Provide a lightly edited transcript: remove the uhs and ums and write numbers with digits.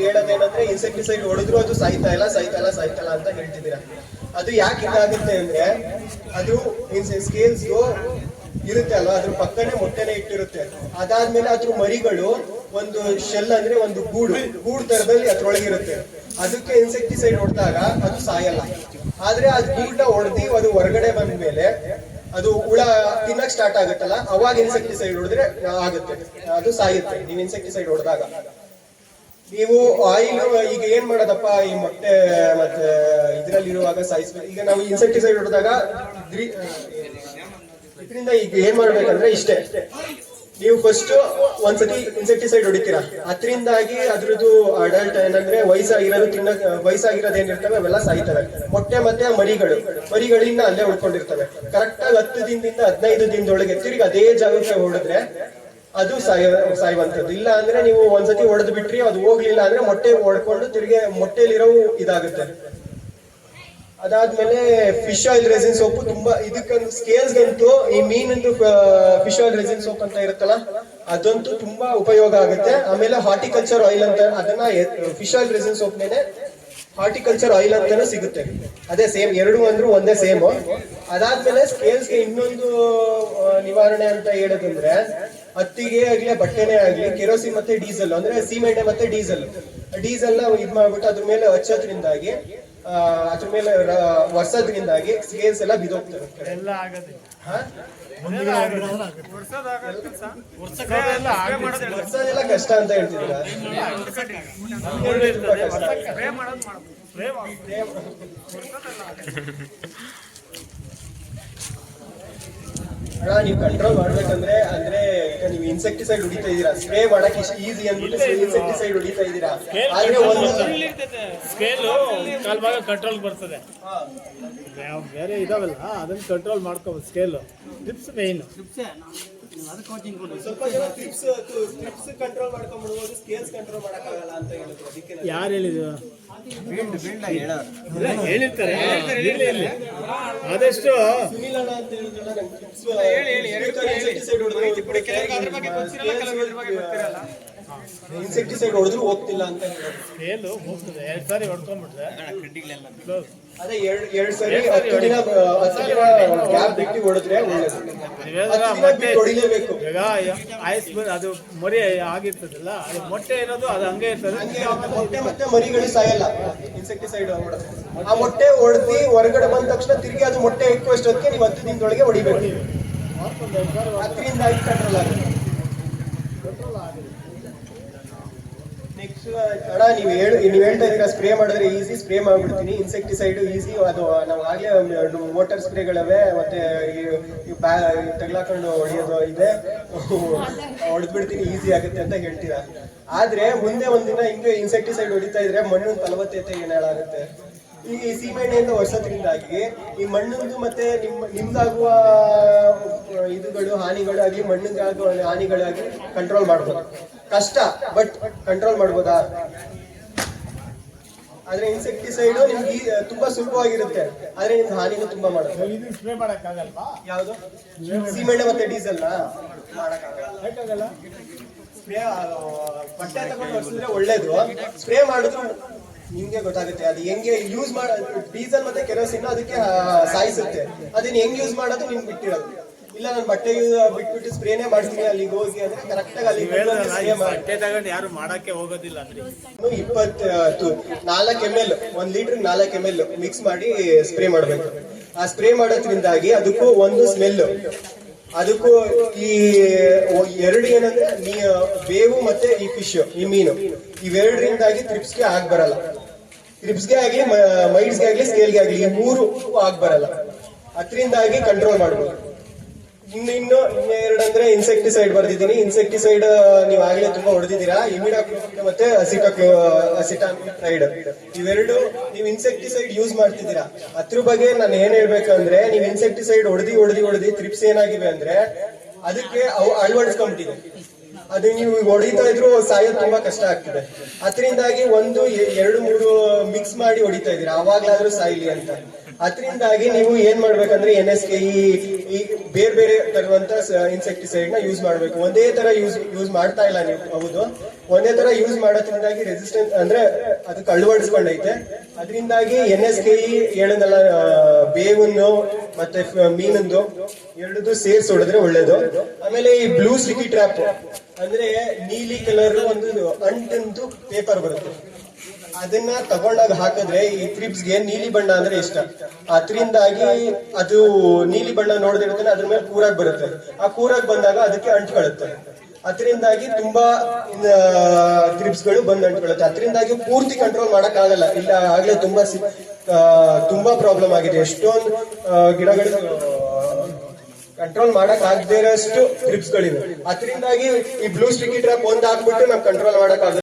ಹೇಳೋದೇನಂದ್ರೆ insecticide ಹೊಡೆದ್ರು ಅದು ಸಾಯ್ತಾ ಇಲ್ಲ ಅಂತ ಹೇಳ್ತಿದ್ದೀರಾ. ಅದು ಯಾಕೆ ಹಿಂಗಾಗುತ್ತೆ ಅಂದ್ರೆ ಅದು ಸ್ಕೇಲ್ಸ್ ಇರುತ್ತೆ ಅಲ್ವಾ, ಅದ್ರ ಪಕ್ಕನೆ ಮೊಟ್ಟೆನೆ ಇಟ್ಟಿರುತ್ತೆ. ಅದಾದ್ಮೇಲೆ ಅದ್ರ ಮರಿಗಳು ಒಂದು ಶೆಲ್ ಅಂದ್ರೆ ಒಂದು ಗೂಡು ತರದಲ್ಲಿ ಅದ್ರೊಳಗಿರುತ್ತೆ. ಅದಕ್ಕೆ ಇನ್ಸೆಕ್ಟಿಸೈಡ್ ಹೊಡೆದಾಗ ಅದು ಸಾಯಲ್ಲ. ಆದ್ರೆ ಅದು ಗೂಡನ್ನ ಹೊಡೆದಿ ಅದು ಹೊರಗಡೆ ಬಂದ ಮೇಲೆ ಅದು ಹುಳ ತಿನ್ನಕ್ ಸ್ಟಾರ್ಟ್ ಆಗುತ್ತಲ್ಲ, ಅವಾಗ ಇನ್ಸೆಕ್ಟಿಸೈಡ್ ಹೊಡೆದ್ರೆ ಆಗುತ್ತೆ, ಅದು ಸಾಯುತ್ತೆ. ನೀವು ಇನ್ಸೆಕ್ಟಿಸೈಡ್ ಹೊಡೆದಾಗ ನೀವು ಆಯಿಲ್ ಈಗ ಏನ್ ಮಾಡೋದಪ್ಪ, ಈ ಮೊಟ್ಟೆ ಮತ್ತೆ ಇದ್ರಲ್ಲಿರುವಾಗ ಸಾಯಿಸ್ಬೇಕು. ಈಗ ನಾವು ಇನ್ಸೆಕ್ಟಿಸೈಡ್ ಹೊಡೆದಾಗ ಇದರಿಂದ ಈಗ ಏನ್ ಮಾಡ್ಬೇಕಂದ್ರೆ ಇಷ್ಟೇ, ನೀವು ಫಸ್ಟ್ ಒಂದ್ಸತಿ ಇನ್ಸೆಕ್ಟಿಸೈಡ್ ಹೊಡಿತೀರಾ, ಅದರಿಂದಾಗಿ ಅದ್ರದ್ದು ಅಡಲ್ಟ್ ಏನಂದ್ರೆ ವಯಸ್ಸಾಗಿರೋದು ಏನಿರ್ತವೆ ಅವೆಲ್ಲ ಸಾಯ್ತವೆ. ಮೊಟ್ಟೆ ಮತ್ತೆ ಮರಿಗಳಿಂದ ಅಲ್ಲೇ ಉಳ್ಕೊಂಡಿರ್ತವೆ. ಕರೆಕ್ಟ್ ಆಗಿ 10 ದಿನದಿಂದ 15 ದಿನದೊಳಗೆ ತಿರುಗಿ ಅದೇ ಜಾಗಕ್ಕೆ ಹೊಡೆದ್ರೆ ಅದು ಸಾಯುವಂಥದ್ದು. ಇಲ್ಲ ಅಂದ್ರೆ ನೀವು ಒಂದ್ಸತಿ ಹೊಡೆದು ಬಿಟ್ರಿ, ಅದು ಹೋಗ್ಲಿಲ್ಲ ಅಂದ್ರೆ ಮೊಟ್ಟೆ ಹೊಡ್ಕೊಂಡು ತಿರುಗಿ ಮೊಟ್ಟೆಲಿರೋ ಇದಾಗುತ್ತೆ. ಅದಾದ್ಮೇಲೆ ಫಿಶ್ ಆಯಿಲ್ ರೆಸಿನ್ ಸೋಪ್ ತುಂಬಾ ಇದಕ್ಕಂತ ಸ್ಕೇಲ್ಸ್ಗಂತೂ ಈ ಮೀನಿಂದು ಫಿಶ್ ಆಯಿಲ್ ರೆಸಿನ್ ಸೋಪ್ ಅಂತ ಇರುತ್ತಲ್ಲ, ಅದಂತೂ ತುಂಬಾ ಉಪಯೋಗ ಆಗುತ್ತೆ. ಆಮೇಲೆ ಹಾರ್ಟಿಕಲ್ಚರ್ ಆಯಿಲ್ ಅಂತ, ಅದನ್ನ ಫಿಶ್ ಆಯಿಲ್ ರೆಸಿನ್ ಸೋಪ್ನೇನೆ ಹಾರ್ಟಿಕಲ್ಚರ್ ಆಯಿಲ್ ಅಂತಾನು ಸಿಗುತ್ತೆ. ಅದೇ ಸೇಮ್, ಎರಡು ಅಂದ್ರೂ ಒಂದೇ ಸೇಮ್. ಅದಾದ್ಮೇಲೆ ಸ್ಕೇಲ್ಸ್ಗೆ ಇನ್ನೊಂದು ನಿವಾರಣೆ ಅಂತ ಹೇಳೋದಂದ್ರೆ, ಹತ್ತಿಗೆ ಆಗ್ಲಿ ಬಟ್ಟೆನೇ ಆಗ್ಲಿ ಕೆರೋಸಿನ್ ಮತ್ತೆ ಡೀಸೆಲ್ ಅಂದ್ರೆ ಸೀಮೆಣ್ಣೆ ಮತ್ತೆ ಡೀಸೆಲ್ ನ ಇದ್ ಮಾಡ್ಬಿಟ್ಟು ಅದ್ರ ಮೇಲೆ ಹಚ್ಚೋದ್ರಿಂದಾಗಿ ಅದ್ರ ಮೇಲೆ ವರ್ಷದ್ರಿಂದಾಗಿ ಸ್ಕೇಲ್ಸ್ ಎಲ್ಲ ಬಿದೋಗ್ತವೆ. ವರ್ಷದೆಲ್ಲ ಕಷ್ಟ ಅಂತ ಹೇಳ್ತಿದ್ದೀರಾ? ನೀವು ಕಂಟ್ರೋಲ್ ಮಾಡ್ಬೇಕಂದ್ರೆ ಅಂದ್ರೆ ಈಗ ನೀವು ಇನ್ಸೆಕ್ಟಿಸೈಡ್ ಹೊಡಿತಾ ಇದೀರಾ, ಸ್ಪ್ರೇ ಮಾಡಕ್ ಇಷ್ಟು ಈಸಿ ಅಂದ್ಬಿಟ್ಟು ಇನ್ಸೆಕ್ಟಿಸೈಡ್ ಹೊಡಿತಾ ಇದೀರಾ. ಆದ್ರೆ ಒಂದು ಕಂಟ್ರೋಲ್ ಬರ್ತದೆ, ಬೇರೆ ಇದಾವಲ್ಲ ಅದನ್ನ ಕಂಟ್ರೋಲ್ ಮಾಡ್ಕೋಬಹುದು. ಸ್ಕೇಲ್ ಟ್ರಿಪ್ಸ್ ಮೇನ್, ಸ್ವಲ್ಪ ಜನ ಟ್ರಿಪ್ಸ್ ಕಂಟ್ರೋಲ್ ಮಾಡ್ಕೊಂಡ್ಬಿಡ್ಬೋದು, ಸ್ಕೇಲ್ಸ್ ಕಂಟ್ರೋಲ್ ಮಾಡಕ್ಕಾಗಲ್ಲ ಅಂತ ಹೇಳಿದ್ರು. ಅದಕ್ಕೆ ಯಾರು ಹೇಳಿದ್ರು? ಹೇಳಿರ್ತಾರೆ. ಆದಷ್ಟು ಸುನಿಲ್ ಅಣ್ಣ ಅಂತ ಹೇಳಿದ್ರಲ್ಲ, ನಂಗೆ ಟ್ರಿಪ್ಸ್ ಇನ್ಸೆಕ್ಟಿಸೈಡ್ ಹೊಡೆದ್ರು ಹೋಗ್ತಿಲ್ಲ ಅಂತ ಹೇಳು. ಹೋಗ್ತದೆ 2 ಸಾರಿ ಹೊಡ್ಕೊಂಡ್ಬಿಟ್ರೆ ಅದೇ 2 ಸರಿ 10 ದಿನ ಗ್ಯಾಪ್ ಬಿಟ್ಟು ಹೊಡೆದ್ರೆ ಹೊಡಿಲೇಬೇಕು. ಈಗ ಆಯ್ಸ್ ಅದು ಮರಿ ಆಗಿರ್ತದಲ್ಲ, ಅದು ಮೊಟ್ಟೆ ಇರೋದು ಅದು ಹಂಗೆ ಇರ್ತದೆ. ಮೊಟ್ಟೆ ಮತ್ತೆ ಮರಿಗಳು ಸಾಯಲ್ಲ ಇನ್ಸೆಕ್ಟಿಸೈಡ್ ಹೊಡೆದ್ರೆ. ಆ ಮೊಟ್ಟೆ ಹೊಡೆದಿ ಹೊರಗಡೆ ಬಂದ ತಕ್ಷಣ ತಿರುಗಿ ಅದು ಮೊಟ್ಟೆ ಇಕ್ಕುವಷ್ಟೊತ್ತಿಗೆ ನೀವು 10 ದಿನದೊಳಗೆ ಹೊಡಿಬೇಕು. ಅದರಿಂದ ಕಂಟ್ರೋಲ್ ಆಗುತ್ತೆ. ನೆಕ್ಸ್ಟ್ ಅಣ್ಣ ನೀವು ಹೇಳ್ತಾ ಇದ್ದೀರಾ ಸ್ಪ್ರೇ ಮಾಡಿದ್ರೆ ಈಸಿ, ಸ್ಪ್ರೇ ಮಾಡ್ಬಿಡ್ತೀನಿ. ಇನ್ಸೆಕ್ಟಿಸೈಡ್ ಈಸಿ, ಅದು ನಾವು ಆಗ್ಲೇ ಮೋಟರ್ ಸ್ಪ್ರೇಗಳವೆ ಮತ್ತೆ ತಗ್ಲಾಕೊಂಡು ಹೊಡೆಯೋದು ಇದೆ, ಹೊಡೆದ್ಬಿಡ್ತೀನಿ ಈಸಿ ಆಗುತ್ತೆ ಅಂತ ಹೇಳ್ತೀರಾ. ಆದ್ರೆ ಮುಂದೆ ಒಂದಿನ ಹಿಂಗೆ ಇನ್ಸೆಕ್ಟಿಸೈಡ್ ಹೊಡಿತಾ ಇದ್ರೆ ಮಣ್ಣಿನ ಫಲವತ್ತತೆ ಏನಾಗುತ್ತೆ, ಈ ಸೀಮೆಣ್ಣೆಯಿಂದ ವರ್ಷದ್ರಿಂದಾಗಿ ಈ ಮಣ್ಣಿಂದು ಮತ್ತೆ ನಿಮ್ದಾಗುವ ಇದುಗಳು ಹಾನಿಗಳಾಗಿ ಮಣ್ಣಿಗಾಗುವ ಹಾನಿಗಳಾಗಿ ಕಂಟ್ರೋಲ್ ಮಾಡ್ಬೋದು. ಕಷ್ಟ, ಬಟ್ ಕಂಟ್ರೋಲ್ ಮಾಡ್ಬೋದಾ? ಆದ್ರೆ ಇನ್ಸೆಕ್ಟಿಸೈಡ್ ನಿಮ್ಗೆ ತುಂಬಾ ಸುಲಭವಾಗಿರುತ್ತೆ, ಆದ್ರೆ ನಿಮ್ಗೆ ಹಾನಿನೂ ತುಂಬಾ ಮಾಡುತ್ತೆ. ಸ್ಪ್ರೇ ಮಾಡಕ್ಕಾಗಲ್ವಾ? ಯಾವುದು? ಸೀಮೆಣ್ಣೆ ಮತ್ತೆ ಡೀಸೆಲ್ ಮಾಡಕ್ಕಾಗಲ್ಲ. ಸ್ಪ್ರೇ ಬಟ್ಟೆ ತಗೊಂಡು ವರ್ಷಿದ್ರೆ ಒಳ್ಳೇದು. ಸ್ಪ್ರೇ ಮಾಡಿದ್ರು ನಿಮ್ಗೆ ಗೊತ್ತಾಗುತ್ತೆ ಅದು ಹೆಂಗೆ ಯೂಸ್ ಡೀಸೆಲ್ ಮತ್ತೆ ಕೆರೋಸಿನ್ ಅದಕ್ಕೆ ಸಾಯಿಸುತ್ತೆ. ಅದನ್ನ ಹೆಂಗ್ ಯೂಸ್ ಮಾಡೋದು ನಿಮ್ಗೆ ಬಿಟ್ಟಿರೋದು. ಇಲ್ಲ ನಾನು ಬಟ್ಟೆ ಬಿಟ್ಬಿಟ್ಟು ಸ್ಪ್ರೇನೇ ಮಾಡ್ತೀನಿ ಅಲ್ಲಿಗೆ ಹೋಗಿ ಅಂದ್ರೆ ಕರೆಕ್ಟ್ ಆಗಿ ಅಲ್ಲಿ ಬಟ್ಟೆ ತಗೊಂಡು ಯಾರು ಮಾಡಕ್ಕೆ ಹೋಗೋದಿಲ್ಲ. 4 ml 1 ಲೀಟರ್ 4 ml ಮಿಕ್ಸ್ ಮಾಡಿ ಸ್ಪ್ರೇ ಮಾಡ್ಬೇಕು. ಆ ಸ್ಪ್ರೇ ಮಾಡೋದ್ರಿಂದಾಗಿ ಅದಕ್ಕೂ ಒಂದು ಸ್ಮೆಲ್, ಅದಕ್ಕೂ ಈ ಎರಡು ಏನಂದ್ರೆ ಬೇವು ಮತ್ತೆ ಈ ಫಿಶ್ ಈ ಮೀನು ಇವೆರಡರಿಂದಾಗಿ ತ್ರಿಪ್ಸ್ಗೆ ಬರಲ್ಲ. ತ್ರಿಪ್ಸ್ಗೆ ಆಗ್ಲಿ ಮೈಡ್ಸ್ಗೆ ಆಗ್ಲಿ ಸ್ಕೇಲ್ಗೆ ಆಗ್ಲಿ ಈ 3 ಬರಲ್ಲ. ಅದರಿಂದಾಗಿ ಕಂಟ್ರೋಲ್ ಮಾಡ್ಬೋದು. ಇನ್ನು 2 ಅಂದ್ರೆ ಇನ್ಸೆಕ್ಟಿಸೈಡ್ ಬರ್ದಿದ್ದೀನಿ. ಇನ್ಸೆಕ್ಟಿಸೈಡ್ ನೀವು ಆಗ್ಲೇ ತುಂಬಾ ಹೊಡೆದಿದ್ದೀರಾ, ಇಮಿಡಾಕ್ಲೋಪ್ರಿಡ್ ಮತ್ತೆ ಅಸಿಟಾಮಿಪ್ರೈಡ್ ಇವೆರಡು ನೀವು ಇನ್ಸೆಕ್ಟಿಸೈಡ್ ಯೂಸ್ ಮಾಡ್ತಿದ್ದೀರಾ. ಅದ್ರ ಬಗ್ಗೆ ನಾನು ಏನ್ ಹೇಳ್ಬೇಕಂದ್ರೆ, ನೀವು ಇನ್ಸೆಕ್ಟಿಸೈಡ್ ಹೊಡೆದಿ ತ್ರಿಪ್ಸ್ ಏನಾಗಿವೆ ಅಂದ್ರೆ ಅದಕ್ಕೆ ಅವು ಅಳವಡಿಸ್ಕೊಂಬಿಟ್ಟಿದೆ. ಅದು ನೀವು ಹೊಡಿತಾ ಇದ್ರು ಸಾಯೋದು ತುಂಬಾ ಕಷ್ಟ ಆಗ್ತಿದೆ. ಅದರಿಂದಾಗಿ 1, 2, 3 ಮಿಕ್ಸ್ ಮಾಡಿ ಹೊಡಿತಾ ಇದೀರಾ, ಅವಾಗ್ಲಾದ್ರೂ ಸಾಯ್ಲಿ ಅಂತ. ಅದರಿಂದಾಗಿ ನೀವು ಏನ್ ಮಾಡ್ಬೇಕಂದ್ರೆ NSK ಈ ಬೇರೆ ಬೇರೆ ತರುವಂತ ಇನ್ಸೆಕ್ಟಿಸೈಡ್ ನ ಯೂಸ್ ಮಾಡ್ಬೇಕು. ಒಂದೇ ತರ ಯೂಸ್ ಮಾಡ್ತಾ ಇಲ್ಲ ನೀವು. ಹೌದು, ಒಂದೇ ತರ ಯೂಸ್ ಮಾಡೋದ್ರಿಂದಾಗಿ ರೆಸಿಸ್ಟೆನ್ಸ್ ಅಂದ್ರೆ ಅದಕ್ಕೆ ಅಳವಡಿಸ್ಕೊಂಡೈತೆ. ಅದರಿಂದಾಗಿ NSK ಹೇಳೋದಲ್ಲ, ಬೇವನ್ನು ಮತ್ತೆ ಮೀನಂದು ಎರಡದು ಸೇರ್ಸ್ ಹೊಡೆದ್ರೆ ಒಳ್ಳೇದು. ಆಮೇಲೆ ಈ ಬ್ಲೂ ಸ್ಟಿಕ್ಕಿ ಟ್ರ್ಯಾಪ್ ಅಂದ್ರೆ ನೀಲಿ ಕಲರ್ ಒಂದು ಅಂಟಂದು ಪೇಪರ್ ಬರುತ್ತೆ, ಅದನ್ನ ತಗೊಂಡಾಗ ಹಾಕಿದ್ರೆ ಈ ತ್ರಿಪ್ಸ್ಗೆ ನೀಲಿ ಬಣ್ಣ ಅಂದ್ರೆ ಇಷ್ಟ. ಅದರಿಂದಾಗಿ ಅದು ನೀಲಿ ಬಣ್ಣ ನೋಡದಿರುತ್ತೆ, ಅದ್ರ ಮೇಲೆ ಕೂರಾಗ್ ಬರುತ್ತೆ. ಆ ಕೂರಾಗ್ ಬಂದಾಗ ಅದಕ್ಕೆ ಅಂಟ್ಕೊಳ್ಳುತ್ತೆ. ಅದರಿಂದಾಗಿ ತುಂಬಾ ತ್ರಿಪ್ಸ್ಗಳು ಬಂದು ಅಂಟ್ಕೊಳ್ಳುತ್ತೆ. ಅದರಿಂದಾಗಿ ಪೂರ್ತಿ ಕಂಟ್ರೋಲ್ ಮಾಡಕ್ ಆಗಲ್ಲ. ಇಲ್ಲ ಆಗ್ಲೇ ತುಂಬಾ ಪ್ರಾಬ್ಲಮ್ ಆಗಿದೆ. ಎಷ್ಟೊಂದು ಗಿಡಗಳು ಕಂಟ್ರೋಲ್ ಮಾಡಕ್ ಆಗದೇ ಇರೋಷ್ಟು ತ್ರಿಪ್ಸ್ಗಳಿವೆ. ಅದರಿಂದಾಗಿ ಈ ಬ್ಲೂ ಸ್ಟಿಕ್ಕಿ ಟ್ರ್ಯಾಪ್ ಒಂದ್ ಹಾಕ್ಬಿಟ್ಟು ನಾವು ಕಂಟ್ರೋಲ್ ಮಾಡಕ್ ಆಗಲ್ಲ.